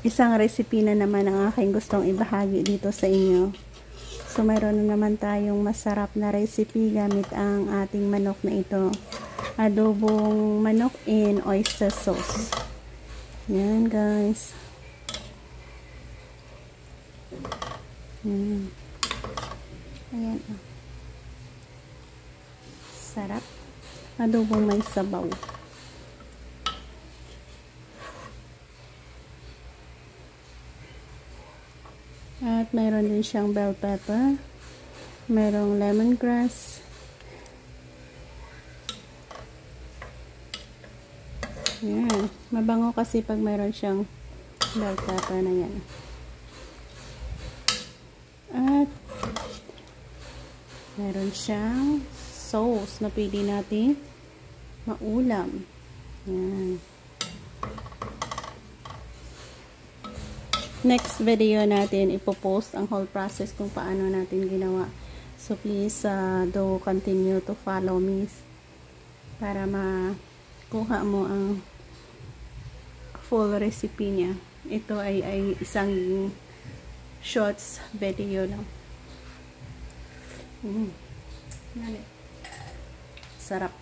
isang recipe na naman ang aking gustong ibahagi dito sa inyo. So, mayroon na naman tayong masarap na recipe gamit ang ating manok na ito. Adobong manok in oyster sauce. Yan, guys. Ayan. Sarap. Adobong may sabaw. At mayroon din siyang bell pepper. Mayroong lemongrass. Yan. Mabango kasi pag mayroon siyang bell pepper na yan. At mayroon siyang sauce na pwede natin maulam. Yan. Next video natin, ipopost ang whole process kung paano natin ginawa. So, please do continue to follow me para makuha mo ang full recipe niya. Ito ay isang shorts video lang. Sarap.